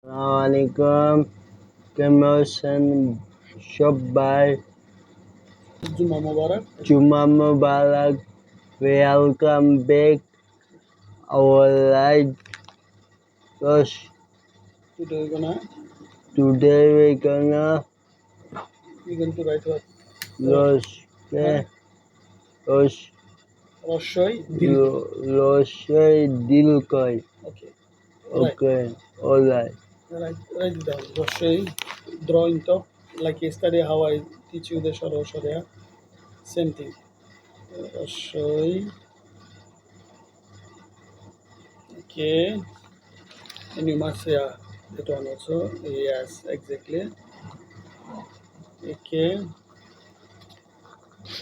Assalamualaikum, kemosen সবাই জুমা মোবারক। Juma Mubarak. Welcome back our live course. Today Today we're gonna we going to write what? lost রস্বই দীর্ঘ। Roshay Dilkoi. Okay. Okay, alright. Write it down. রস্বই drawing top like yesterday how I teach you the সরল সরেয়া same thing. রস্বই. Okay. And you must say that one also. Yes, exactly. Okay.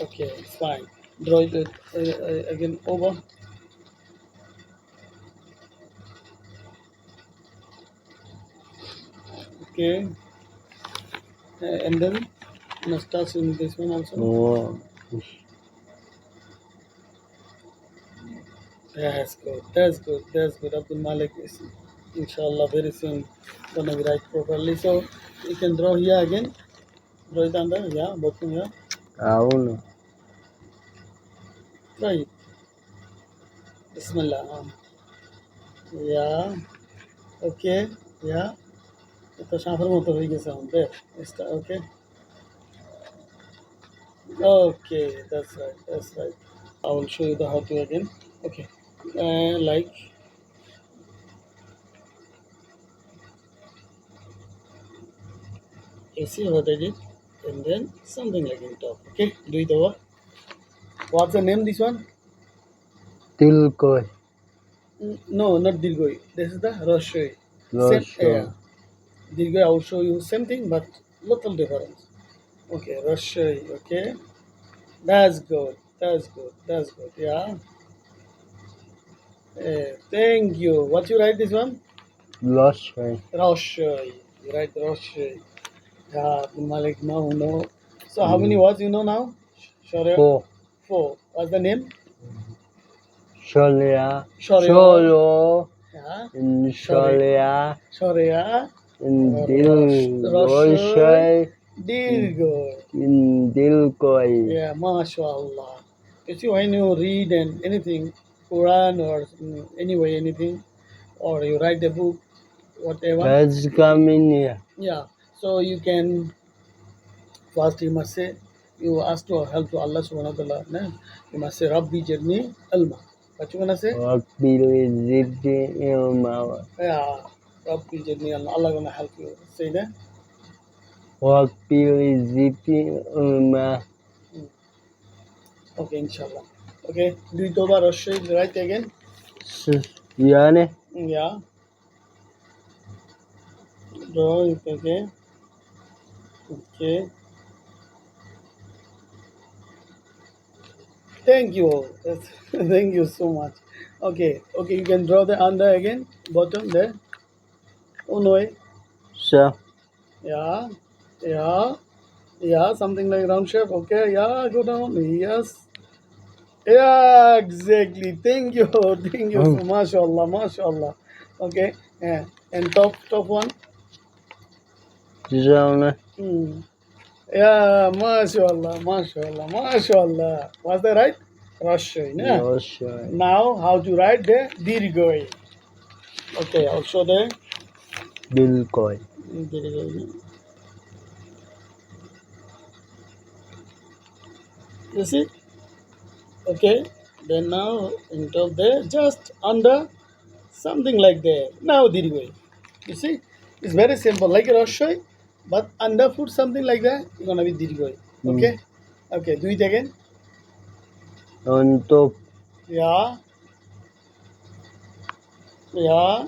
Okay, it's fine. Draw it again over. Okay. And then must touch in this one also. Oh, That's good. That's good. That's good. Abdul Malik is inshallah very soon gonna be right properly. So you can draw here again. Draw it under. Yeah, bottom here. అవును. Try it. Bismillah. Yeah. Okay. Yeah. এটা সাঁতার মতো হয়ে গেছে আমাদের। Okay. Okay. That's right. That's right. I will show you the how to again. Okay. Like. You see what I did? And then something like in top. Okay. Do it over. What's the name this one? Dilkoi. No, not Dirgoi. This is the Roshui. Roshui. Yeah. Dirgoi, I will show you same thing, but little difference. Okay, Roshui. Okay. That's good. That's good. That's good. Yeah. Thank you. What you write this one? Roshay. Roshui. You write Roshui. Yeah, Malik now know. So how many words you know now? Sure. Four. What's the name? Sholia. Shoria. Sholo. Yeah. Sholia. Shoria. Roshay. Dirgoi. Dilkoi. Yeah, mashallah. You see, when you read and anything, Quran or anyway anything, or you write a book, whatever. Let's come in here. Yeah. So you can first you must say you ask to help to Allah subhanahu wa ta'ala. Nah? You must say Rabbi Jirni Alma. What you gonna say? Rabbi Zidni Ilma. Yeah. Rabbi Jirni Alma. Allah gonna help you. Say that. Rabbi Zidni Ilma. Okay, inshallah. Okay. Do it over or show it right again? Yani? Yeah. Draw it again. Okay. Thank you. Thank you so much. Okay. Okay, you can draw the under again. Bottom there. Oh no. So, Yeah. Yeah. Yeah. Something like round shape. Okay. Yeah. Go down. Yes. Yeah. Exactly. Thank you. Thank you. So, mashallah. Mashallah. Okay. Yeah. And top one. Zona. Yeah, mashallah, mashallah, mashallah. Was that right? Roshay, yeah. Roshay. Now, how to write the dirgoi? Okay, I'll show the Dilkoi. dirgoi. You see? Okay. Then now, in top there, just under something like that. Now dirgoi. You see? It's very simple, like a Roshay, but under put something like that, it's gonna be dirgoi. Okay? Okay, do it again. On top. Yeah. Yeah.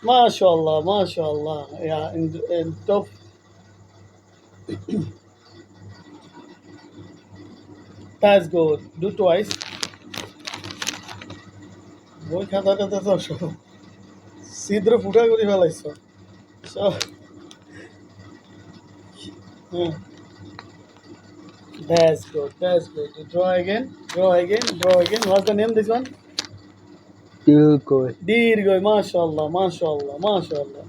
MashaAllah, MashaAllah. Yeah, in top. That's good. Do twice. বই খাতাটা তো সব ছিদ্র ফুটা করে ফেলাইছো সব That's good. That's good. Draw again. Draw again. Draw again. What's the name? This one? Dilkoi. দীর্ঘই, মাশাআল্লাহ, মাশাআল্লাহ, মাশাআল্লাহ।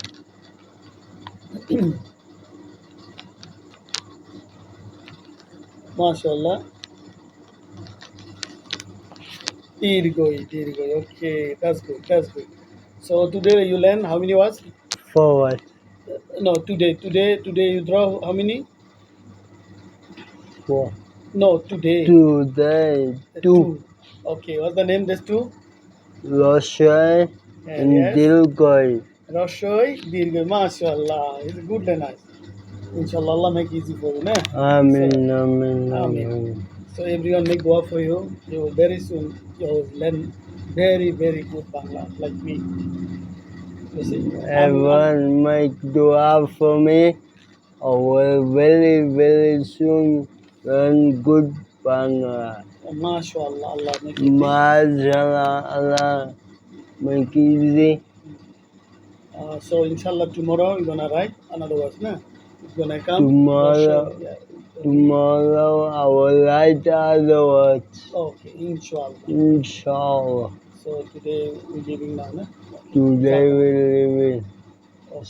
মাশাআল্লাহ। দীর্ঘই, দীর্ঘই। Okay, that's good, that's good. So today you learn how many words? Forward. No, today you draw how many? Four. No, today. Today. Two. Okay, what's the name? There's two. Roshai and Yes. Dilkoi. Roshoy, Dirgay, mashallah. It's good and nice. Inshallah, Allah make easy for you, nah? Amen. Amen. Amen. Amen. So everyone make dua for you. You will very soon you will learn very, very good Bangla like me. You see. Everyone make dua for me. I will very soon learn good Bangla. Mashallah, Allah make it. Mashallah, Allah make easy. So inshallah tomorrow you're gonna write another verse, nah? It's gonna come. Tomorrow, Roshoy, yeah. tomorrow I will write the other words. Okay, inshallah. Inshallah. So today we're leaving now, nah? Today we live in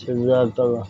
Jazakallah.